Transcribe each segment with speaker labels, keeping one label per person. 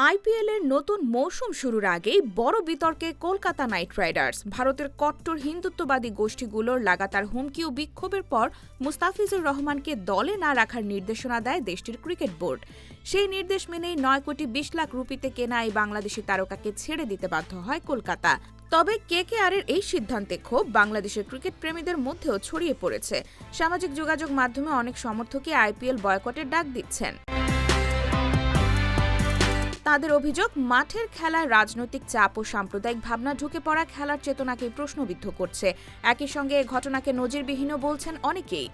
Speaker 1: আইপিএলের নতুন মৌসুম শুরুর আগেই বড় বিতর্কে কলকাতা নাইট রাইডার্স। ভারতের কট্টর হিন্দুত্ববাদী গোষ্ঠীগুলোর লাগাতার হুমকি ও বিক্ষোভের পর মুস্তাফিজুর রহমানকে দলে না রাখার নির্দেশনা দেয় দেশটির ক্রিকেট বোর্ড। সেই নির্দেশ মেনেই 9,20,00,000 রুপিতে কেনা এই বাংলাদেশি তারকাকে ছেড়ে দিতে বাধ্য হয় কলকাতা। তবে কেকেআরের এই সিদ্ধান্তে ক্ষোভ বাংলাদেশের ক্রিকেট প্রেমীদের মধ্যেও ছড়িয়ে পড়েছে। সামাজিক যোগাযোগ মাধ্যমে অনেক সমর্থকই আইপিএল বয়কটের ডাক দিচ্ছেন। তাদের অভিযোগ, মাঠের খেলায় রাজনৈতিক চাপ ও সাম্প্রদায়িক ভাবনা ঢুকে পড়া খেলার চেতনাকে প্রশ্নবিদ্ধ করছে। একই সঙ্গে এ ঘটনাকে নজিরবিহীনও বলছেন অনেকেই।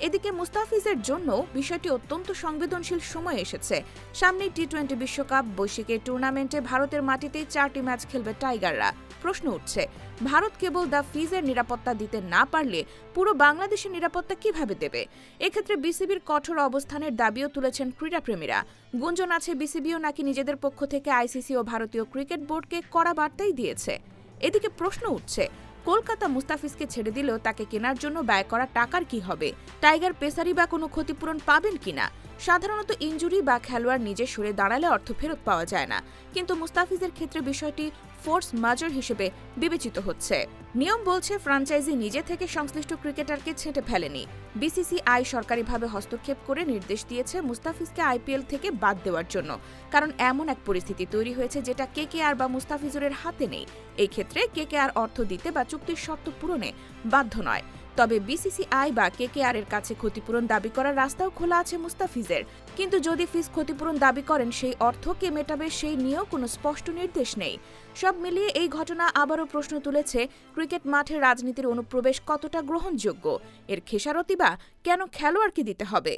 Speaker 1: এদিকে মুস্তাফিজের জন্য বিষয়টি অত্যন্ত সংবেদনশীল সময় এসেছে। সামনেই টি-20 বিশ্বকাপ, বৈশ্বিক টুর্নামেন্টে ভারতের মাটিতেই 4টি ম্যাচ খেলবে টাইগাররা। প্রশ্ন উঠছে, ভারত কেবল দ্য ফিজের নিরাপত্তা দিতে না পারলে পুরো বাংলাদেশের নিরাপত্তা কিভাবে দেবে? এক্ষেত্রে বিসিবির কঠোর অবস্থানের দাবিও তুলেছেন ক্রীড়াপ্রেমীরা। গুঞ্জন আছে বিসিবিও নাকি নিজেদের পক্ষ থেকে আইসিসি ও ভারতীয় ক্রিকেট বোর্ডকে কড়া বার্তাই দিয়েছে। এদিকে প্রশ্ন উঠছে, কলকাতা মুস্তাফিজকে ছেড়ে দিলেও তাকে কেনার জন্য ব্যয় করা টাকার কি হবে? টাইগার পেসারি বা কোনো ক্ষতিপূরণ পাবেন কিনা? সাধারণত ইনজুরি বা খেলোয়াড় নিজে সরে দাঁড়ালে অর্থ ফেরত পাওয়া যায় না, কিন্তু মুস্তাফিজের ক্ষেত্রে বিষয়টি ফোর্স মাজর হিসেবে বিবেচিত হচ্ছে। নিয়ম বলছে ফ্র্যাঞ্চাইজি নিজে থেকে সংশ্লিষ্ট ক্রিকেটারকে ছেঁটে ফেলেনি। বিসিসিআই সরকারিভাবে হস্তক্ষেপ করে নির্দেশ দিয়েছে মুস্তাফিজকে আইপিএল থেকে বাদ দেওয়ার জন্য, কারণ এমন এক পরিস্থিতি তৈরি হয়েছে যেটা কেকেআর বা মুস্তাফিজুরের হাতে নেই। এই ক্ষেত্রে কেকেআর অর্থ দিতে বা চুক্তির শর্ত পূরণে বাধ্য নয়। তবে বিসিসিআই বা কেকেআর এর কাছে ক্ষতিপূরণ দাবি করার রাস্তাও খোলা আছে মুস্তাফিজের। কিন্তু যদি ফিজ ক্ষতিপূরণ দাবি করেন, সেই অর্থ কে মেটাবে সেই নিয়েও কোনো স্পষ্ট নির্দেশ নেই। সব মিলিয়ে এই ঘটনা আবারও প্রশ্ন তুলেছে, ক্রিকেট মাঠে রাজনীতির অনুপ্রবেশ কতটা গ্রহণযোগ্য? এর খেসারতি বা কেন খেলোয়াড়কে দিতে হবে?